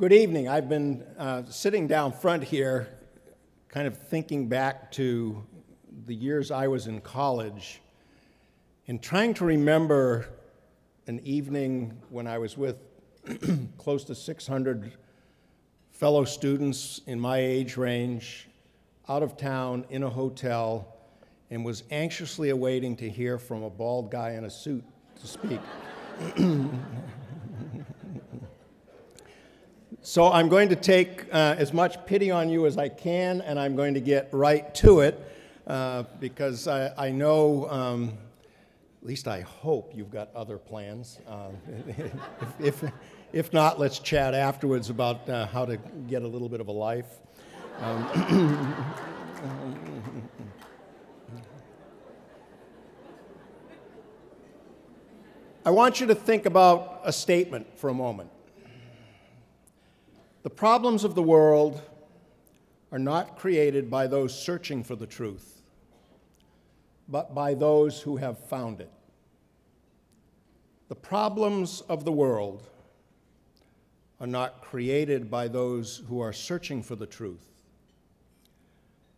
Good evening. I've been sitting down front here, kind of thinking back to the years I was in college and trying to remember an evening when I was with close to 600 fellow students in my age range, out of town, in a hotel, and was anxiously awaiting to hear from a bald guy in a suit to speak. So I'm going to take as much pity on you as I can, and I'm going to get right to it, because I know, at least I hope you've got other plans. If not, let's chat afterwards about how to get a little bit of a life. I want you to think about a statement for a moment. The problems of the world are not created by those searching for the truth, but by those who have found it. The problems of the world are not created by those who are searching for the truth,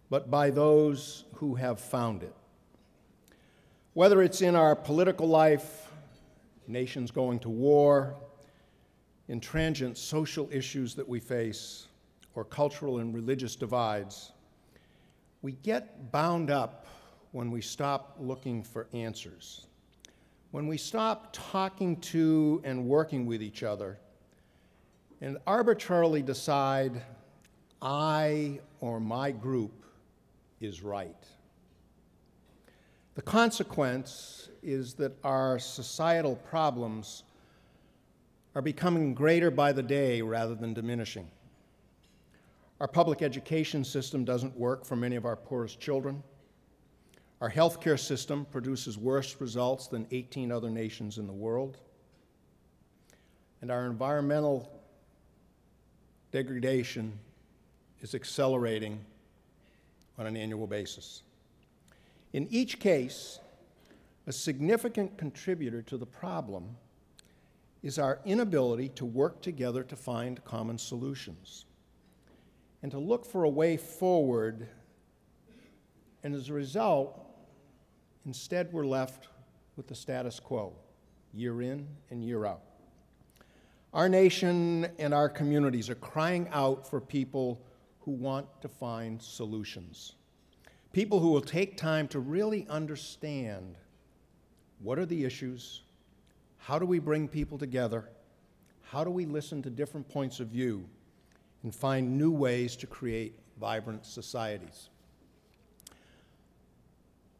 but by those who have found it. Whether it's in our political life, nations going to war, in transient social issues that we face, or cultural and religious divides, we get bound up when we stop looking for answers, when we stop talking to and working with each other, and arbitrarily decide, I or my group is right. The consequence is that our societal problems are becoming greater by the day rather than diminishing. Our public education system doesn't work for many of our poorest children. Our healthcare system produces worse results than 18 other nations in the world. And our environmental degradation is accelerating on an annual basis. In each case, a significant contributor to the problem is our inability to work together to find common solutions and to look for a way forward. And as a result, instead we're left with the status quo, year in and year out. Our nation and our communities are crying out for people who want to find solutions, people who will take time to really understand what are the issues, how do we bring people together, how do we listen to different points of view and find new ways to create vibrant societies.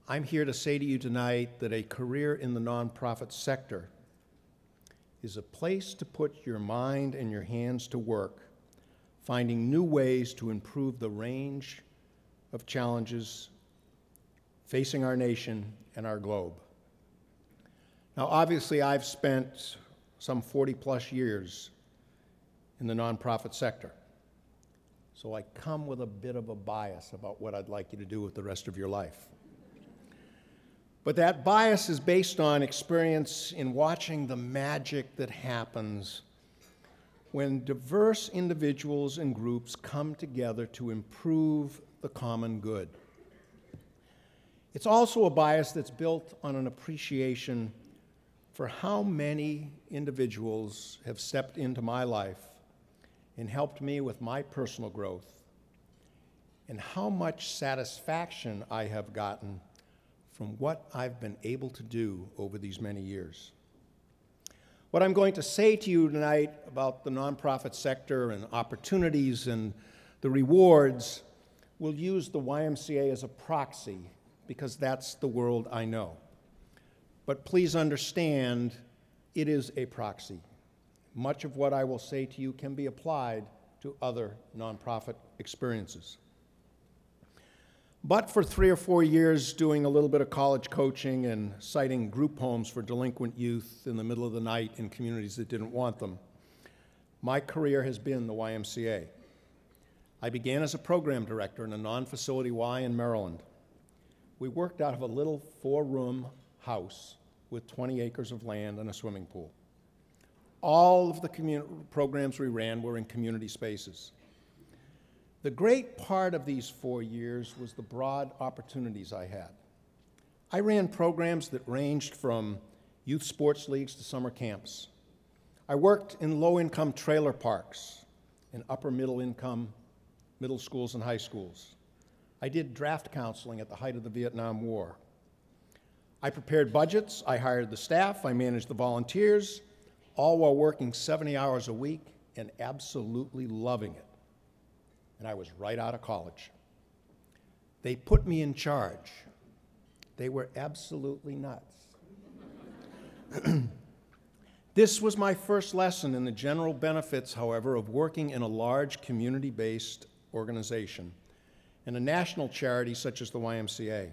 I'm here to say to you tonight that a career in the nonprofit sector is a place to put your mind and your hands to work, finding new ways to improve the range of challenges facing our nation and our globe. Now, obviously, I've spent some 40-plus years in the nonprofit sector, so I come with a bit of a bias about what I'd like you to do with the rest of your life. But that bias is based on experience in watching the magic that happens when diverse individuals and groups come together to improve the common good. It's also a bias that's built on an appreciation for how many individuals have stepped into my life and helped me with my personal growth, and how much satisfaction I have gotten from what I've been able to do over these many years. What I'm going to say to you tonight about the nonprofit sector and opportunities and the rewards will use the YMCA as a proxy, because that's the world I know. But please understand, it is a proxy. Much of what I will say to you can be applied to other nonprofit experiences. But for 3 or 4 years doing a little bit of college coaching and citing group homes for delinquent youth in the middle of the night in communities that didn't want them, my career has been the YMCA. I began as a program director in a non-facility Y in Maryland. We worked out of a little 4-room house with 20 acres of land and a swimming pool. All of the programs we ran were in community spaces. The great part of these 4 years was the broad opportunities I had. I ran programs that ranged from youth sports leagues to summer camps. I worked in low-income trailer parks in upper middle-income middle schools and high schools. I did draft counseling at the height of the Vietnam War. I prepared budgets, I hired the staff, I managed the volunteers, all while working 70 hours a week and absolutely loving it. And I was right out of college. They put me in charge. They were absolutely nuts. This was my first lesson in the general benefits, however, of working in a large community-based organization and a national charity such as the YMCA.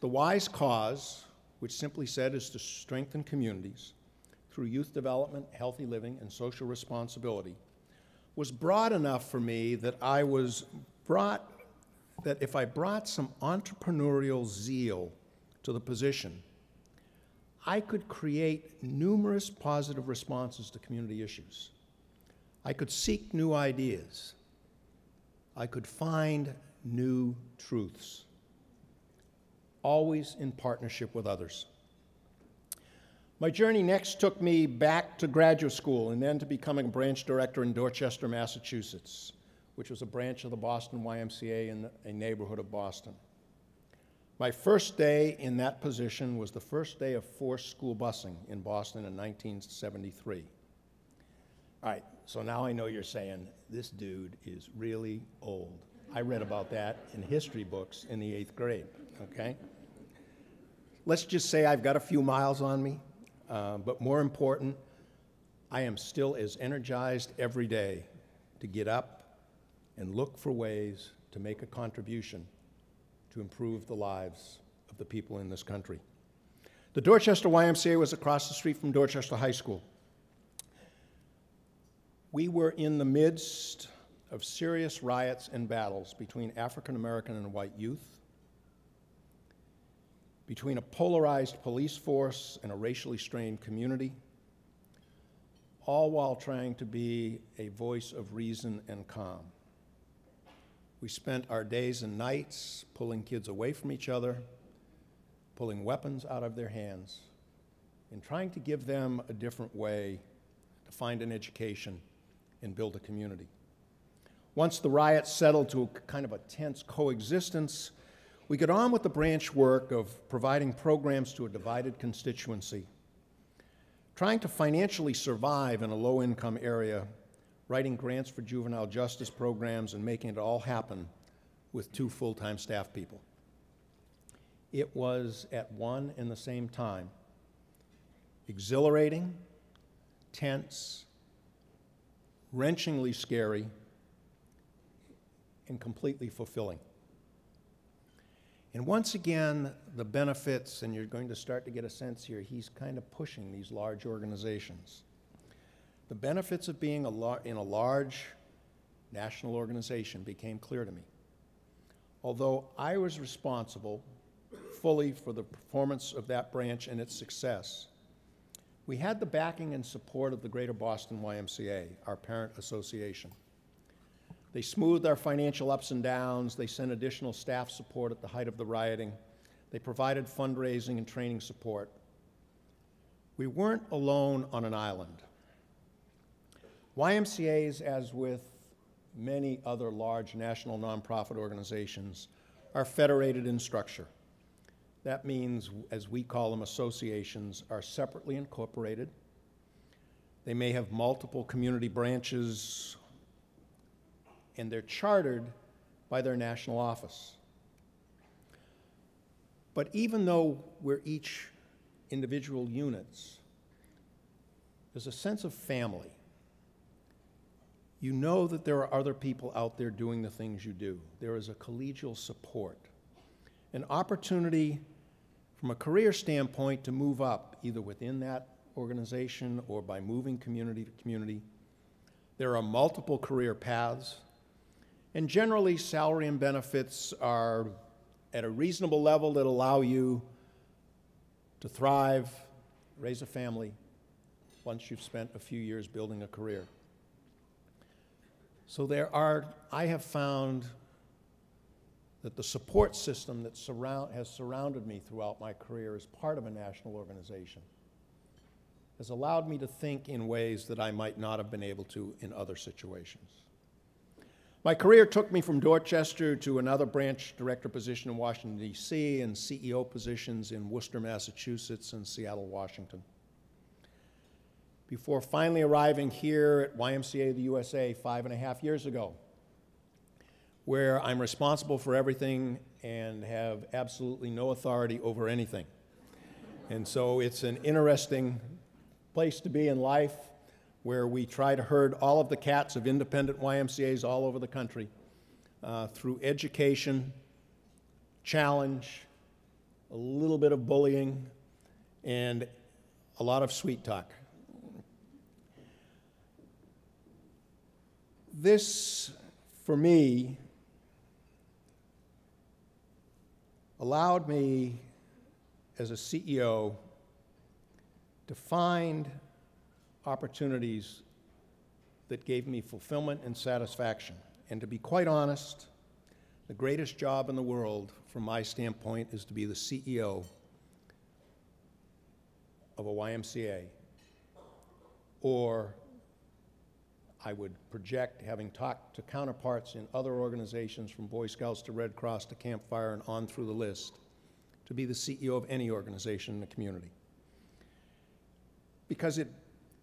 The Y's cause, which simply said is to strengthen communities through youth development, healthy living, and social responsibility, was broad enough for me that if I brought some entrepreneurial zeal to the position, I could create numerous positive responses to community issues. I could seek new ideas. I could find new truths, always in partnership with others. My journey next took me back to graduate school and then to becoming a branch director in Dorchester, Massachusetts, which was a branch of the Boston YMCA in a neighborhood of Boston. My first day in that position was the first day of forced school busing in Boston in 1973. All right, so now I know you're saying, this dude is really old. I read about that in history books in the 8th grade, okay? Let's just say I've got a few miles on me, but more important, I am still as energized every day to get up and look for ways to make a contribution to improve the lives of the people in this country. The Dorchester YMCA was across the street from Dorchester High School. We were in the midst of serious riots and battles between African American and white youth, between a polarized police force and a racially strained community, all while trying to be a voice of reason and calm. We spent our days and nights pulling kids away from each other, pulling weapons out of their hands, and trying to give them a different way to find an education and build a community. Once the riots settled to a kind of a tense coexistence, we got on with the branch work of providing programs to a divided constituency, trying to financially survive in a low-income area, writing grants for juvenile justice programs, and making it all happen with 2 full-time staff people. It was at one and the same time exhilarating, tense, wrenchingly scary, and completely fulfilling. And once again, the benefits, and you're going to start to get a sense here, he's kind of pushing these large organizations. The benefits of being in a large national organization became clear to me. Although I was responsible fully for the performance of that branch and its success, we had the backing and support of the Greater Boston YMCA, our parent association. They smoothed our financial ups and downs. They sent additional staff support at the height of the rioting. They provided fundraising and training support. We weren't alone on an island. YMCAs, as with many other large national nonprofit organizations, are federated in structure. That means, as we call them, associations are separately incorporated. They may have multiple community branches, and they're chartered by their national office. But even though we're each individual units, there's a sense of family. You know that there are other people out there doing the things you do. There is a collegial support, an opportunity from a career standpoint to move up, either within that organization or by moving community to community. There are multiple career paths, and generally salary and benefits are at a reasonable level that allow you to thrive, raise a family, once you've spent a few years building a career. So I have found that the support system that has surrounded me throughout my career as part of a national organization has allowed me to think in ways that I might not have been able to in other situations. My career took me from Dorchester to another branch director position in Washington, D.C., and CEO positions in Worcester, Massachusetts, and Seattle, Washington, before finally arriving here at YMCA of the USA 5.5 years ago, where I'm responsible for everything and have absolutely no authority over anything. And so it's an interesting place to be in life, where we try to herd all of the cats of independent YMCAs all over the country through education, challenge, a little bit of bullying, and a lot of sweet talk. This, for me, allowed me as a CEO to find opportunities that gave me fulfillment and satisfaction. And to be quite honest, the greatest job in the world, from my standpoint, is to be the CEO of a YMCA, or I would project, having talked to counterparts in other organizations, from Boy Scouts to Red Cross to Camp Fire and on through the list, to be the CEO of any organization in the community. Because it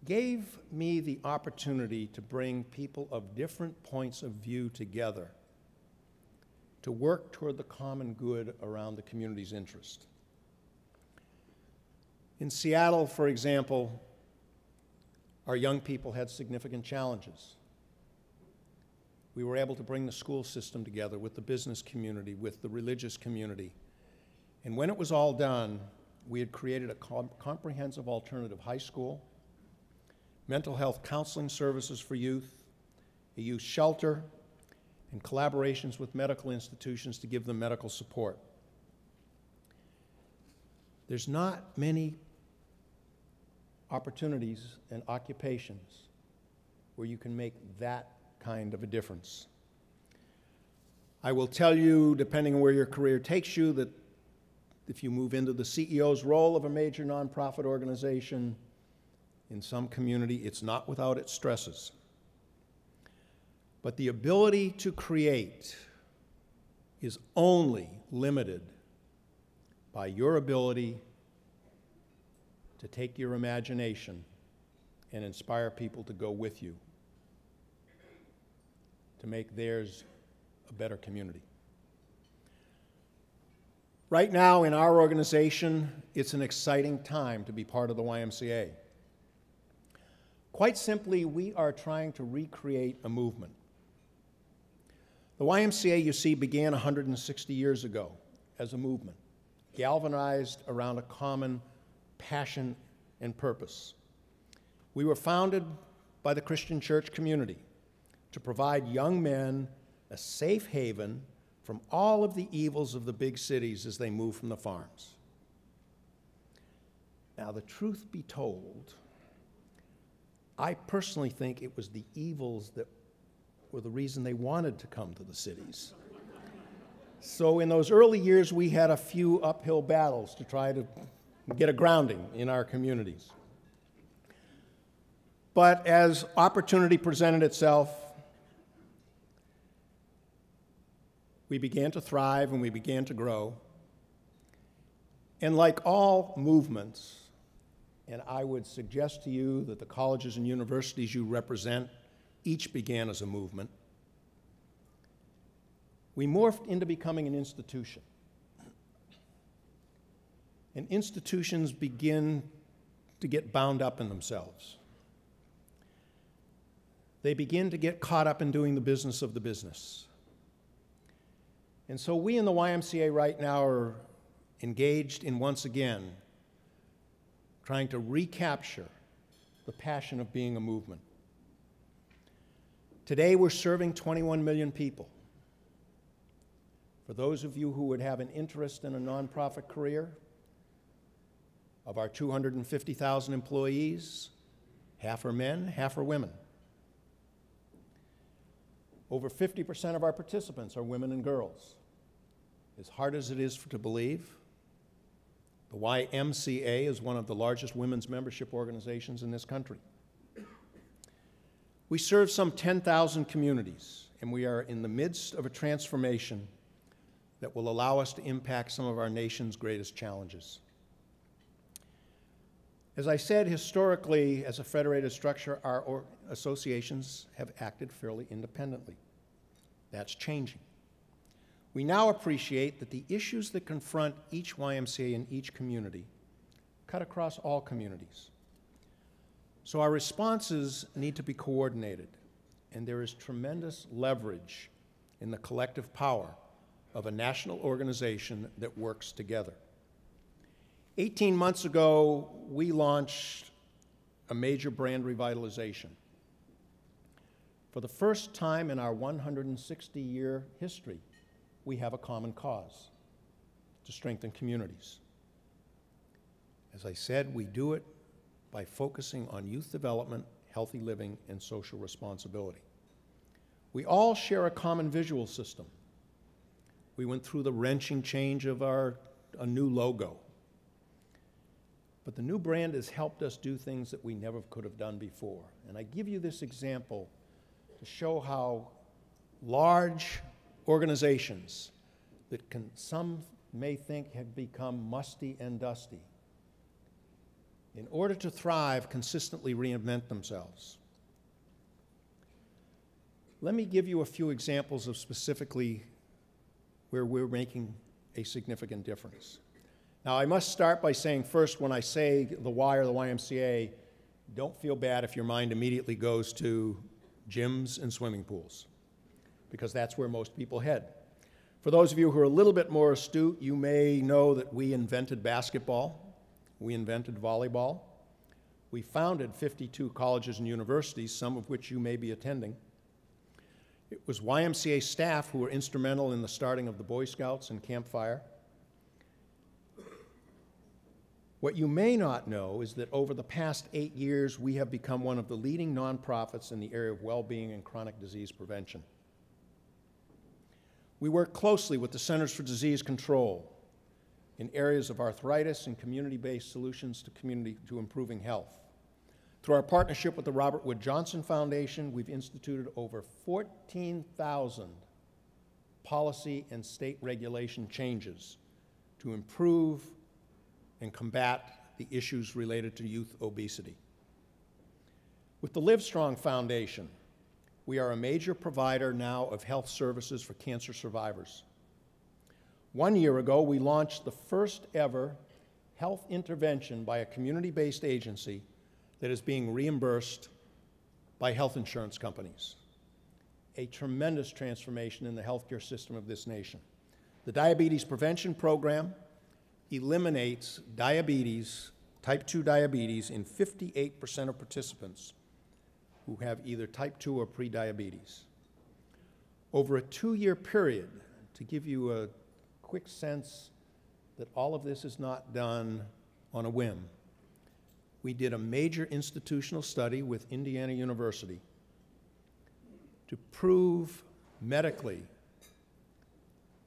gave me the opportunity to bring people of different points of view together to work toward the common good around the community's interest. In Seattle, for example, our young people had significant challenges. We were able to bring the school system together with the business community, with the religious community. And when it was all done, we had created a comprehensive alternative high school, mental health counseling services for youth, a youth shelter, and collaborations with medical institutions to give them medical support. There's not many opportunities and occupations where you can make that kind of a difference. I will tell you, depending on where your career takes you, that if you move into the CEO's role of a major nonprofit organization in some community, it's not without its stresses. But the ability to create is only limited by your ability to take your imagination and inspire people to go with you, to make theirs a better community. Right now in our organization, it's an exciting time to be part of the YMCA. Quite simply, we are trying to recreate a movement. The YMCA, you see, began 160 years ago as a movement, galvanized around a common passion and purpose. We were founded by the Christian church community to provide young men a safe haven from all of the evils of the big cities as they move from the farms. Now, the truth be told, I personally think it was the evils that were the reason they wanted to come to the cities. So in those early years, we had a few uphill battles to try to get a grounding in our communities. But as opportunity presented itself, we began to thrive and we began to grow. And like all movements, and I would suggest to you that the colleges and universities you represent each began as a movement, we morphed into becoming an institution. And institutions begin to get bound up in themselves. They begin to get caught up in doing the business of the business. And so we in the YMCA right now are engaged in, once again, trying to recapture the passion of being a movement. Today we're serving 21 million people. For those of you who would have an interest in a nonprofit career, of our 250,000 employees, Half are men, half are women. Over 50% of our participants are women and girls. As hard as it is to believe, the YMCA is one of the largest women's membership organizations in this country. We serve some 10,000 communities, and we are in the midst of a transformation that will allow us to impact some of our nation's greatest challenges. As I said, historically, as a federated structure, our associations have acted fairly independently. That's changing. We now appreciate that the issues that confront each YMCA in each community cut across all communities. So our responses need to be coordinated, and there is tremendous leverage in the collective power of a national organization that works together. 18 months ago, we launched a major brand revitalization. For the first time in our 160-year history, we have a common cause to strengthen communities. As I said, we do it by focusing on youth development, healthy living, and social responsibility. We all share a common visual system. We went through the wrenching change of a new logo. But the new brand has helped us do things that we never could have done before. And I give you this example to show how large organizations that some may think have become musty and dusty, in order to thrive, consistently reinvent themselves. Let me give you a few examples of specifically where we're making a significant difference. Now, I must start by saying first, when I say the Y or the YMCA, don't feel bad if your mind immediately goes to gyms and swimming pools, because that's where most people head. For those of you who are a little bit more astute, you may know that we invented basketball. We invented volleyball. We founded 52 colleges and universities, some of which you may be attending. It was YMCA staff who were instrumental in the starting of the Boy Scouts and Camp Fire. What you may not know is that over the past 8 years, we have become one of the leading nonprofits in the area of well-being and chronic disease prevention. We work closely with the Centers for Disease Control in areas of arthritis and community-based solutions to improving health. Through our partnership with the Robert Wood Johnson Foundation, we've instituted over 14,000 policy and state regulation changes to improve and combat the issues related to youth obesity. With the Livestrong Foundation, we are a major provider now of health services for cancer survivors. 1 year ago, we launched the first ever health intervention by a community-based agency that is being reimbursed by health insurance companies. A tremendous transformation in the healthcare system of this nation. The Diabetes Prevention Program eliminates diabetes, type 2 diabetes, in 58% of participants who have either type 2 or prediabetes. Over a 2-year period, to give you a quick sense that all of this is not done on a whim, we did a major institutional study with Indiana University to prove medically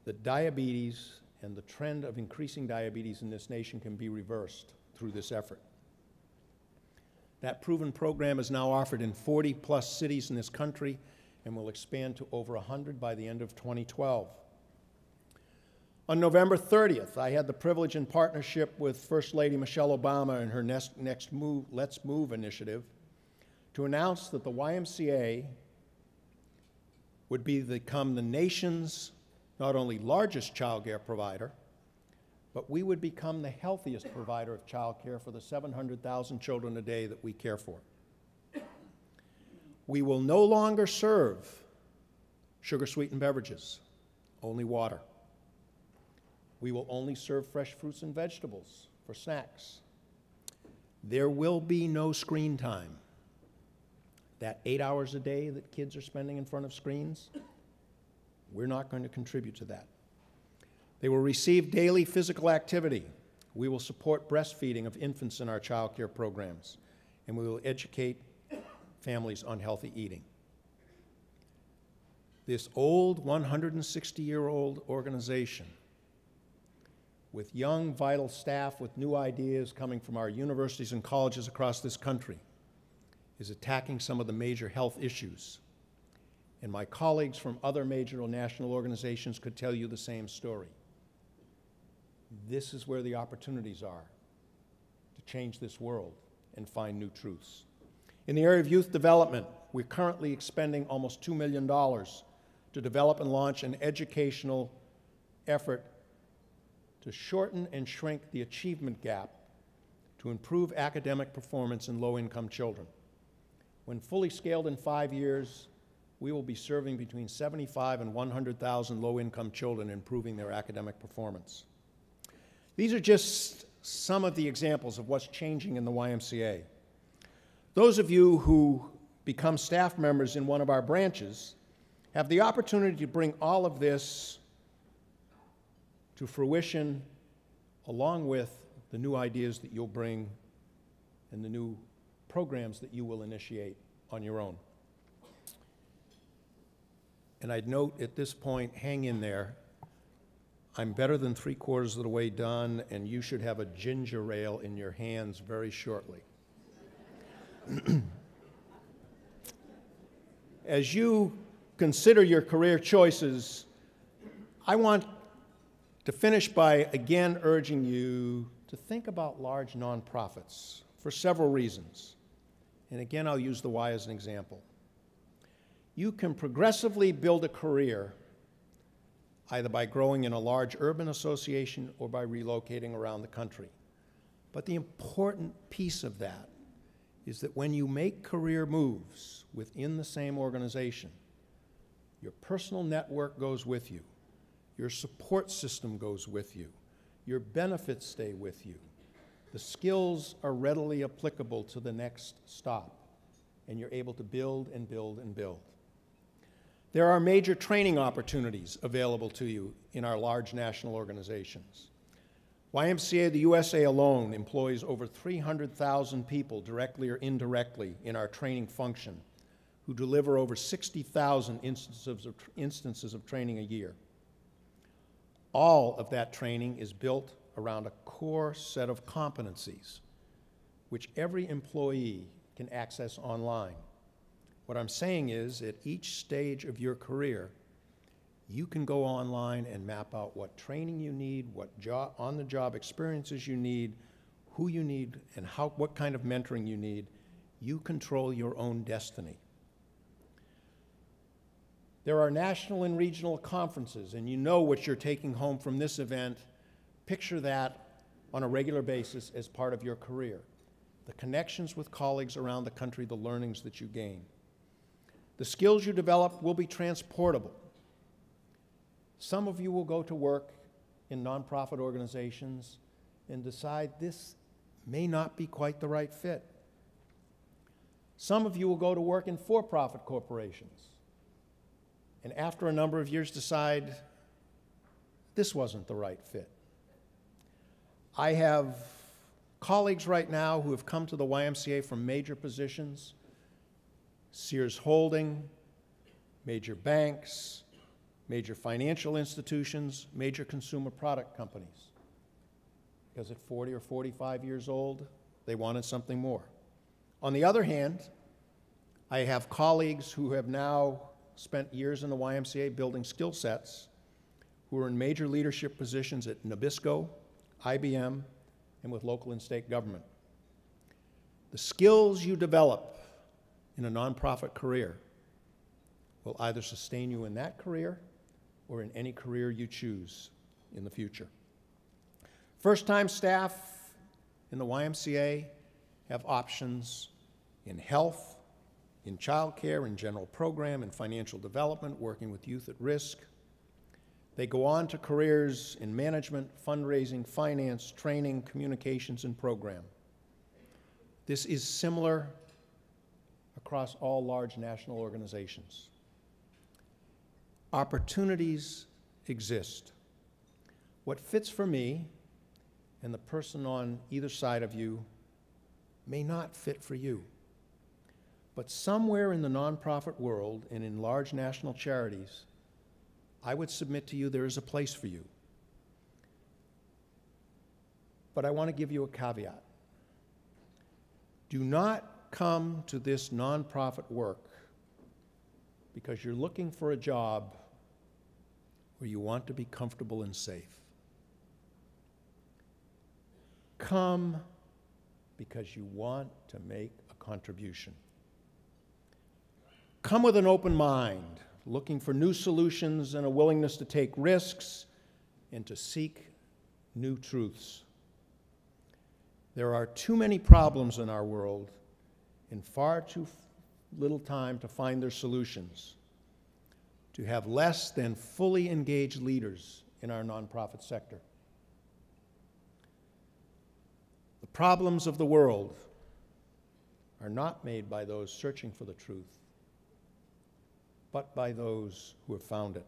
that diabetes and the trend of increasing diabetes in this nation can be reversed through this effort. That proven program is now offered in 40+ cities in this country and will expand to over 100 by the end of 2012. On November 30th, I had the privilege, in partnership with First Lady Michelle Obama and her Next Move, Let's Move initiative, to announce that the YMCA would become the nation's not only largest child care provider, but we would become the healthiest provider of child care for the 700,000 children a day that we care for. We will no longer serve sugar-sweetened beverages, only water. We will only serve fresh fruits and vegetables for snacks. There will be no screen time. That 8 hours a day that kids are spending in front of screens, we're not going to contribute to that. They will receive daily physical activity. We will support breastfeeding of infants in our child care programs, and we will educate families' unhealthy eating. This old 160-year-old organization with young, vital staff with new ideas coming from our universities and colleges across this country is attacking some of the major health issues. And my colleagues from other major national organizations could tell you the same story. This is where the opportunities are to change this world and find new truths. In the area of youth development, we're currently expending almost $2 million to develop and launch an educational effort to shorten and shrink the achievement gap to improve academic performance in low-income children. When fully scaled in 5 years, we will be serving between 75 and 100,000 low-income children, improving their academic performance. These are just some of the examples of what's changing in the YMCA. Those of you who become staff members in one of our branches have the opportunity to bring all of this to fruition along with the new ideas that you'll bring and the new programs that you will initiate on your own. And I'd note at this point, hang in there. I'm better than 3/4 of the way done, and you should have a ginger ale in your hands very shortly. As you consider your career choices, I want to finish by again urging you to think about large nonprofits for several reasons. And again, I'll use the Y as an example. You can progressively build a career either by growing in a large urban association or by relocating around the country. But the important piece of that is that when you make career moves within the same organization, your personal network goes with you, your support system goes with you, your benefits stay with you, the skills are readily applicable to the next stop, and you're able to build and build and build. There are major training opportunities available to you in our large national organizations. YMCA of the USA alone employs over 300,000 people directly or indirectly in our training function, who deliver over 60,000 instances of training a year. All of that training is built around a core set of competencies, which every employee can access online. What I'm saying is, at each stage of your career, you can go online and map out what training you need, what on-the-job experiences you need, who you need, and what kind of mentoring you need. You control your own destiny. There are national and regional conferences, and you know what you're taking home from this event. Picture that on a regular basis as part of your career. The connections with colleagues around the country, the learnings that you gain. The skills you develop will be transportable. Some of you will go to work in nonprofit organizations and decide this may not be quite the right fit. Some of you will go to work in for-profit corporations and after a number of years decide this wasn't the right fit. I have colleagues right now who have come to the YMCA from major positions, Sears Holding, major banks, major financial institutions, major consumer product companies. Because at 40 or 45 years old, they wanted something more. On the other hand, I have colleagues who have now spent years in the YMCA building skill sets, who are in major leadership positions at Nabisco, IBM, and with local and state government. The skills you develop in a nonprofit career will either sustain you in that career or in any career you choose in the future. First-time staff in the YMCA have options in health, in childcare, in general program, in financial development, working with youth at risk. They go on to careers in management, fundraising, finance, training, communications, and program. This is similar across all large national organizations. Opportunities exist. What fits for me and the person on either side of you may not fit for you. But somewhere in the nonprofit world and in large national charities, I would submit to you there is a place for you. But I want to give you a caveat. Do not come to this nonprofit work because you're looking for a job where you want to be comfortable and safe. Come because you want to make a contribution. Come with an open mind, looking for new solutions and a willingness to take risks and to seek new truths. There are too many problems in our world and far too little time to find their solutions, to have less than fully engaged leaders in our nonprofit sector. The problems of the world are not made by those searching for the truth, but by those who have found it.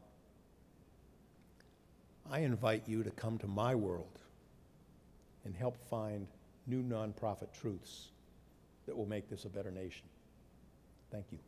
I invite you to come to my world and help find new nonprofit truths that will make this a better nation. Thank you.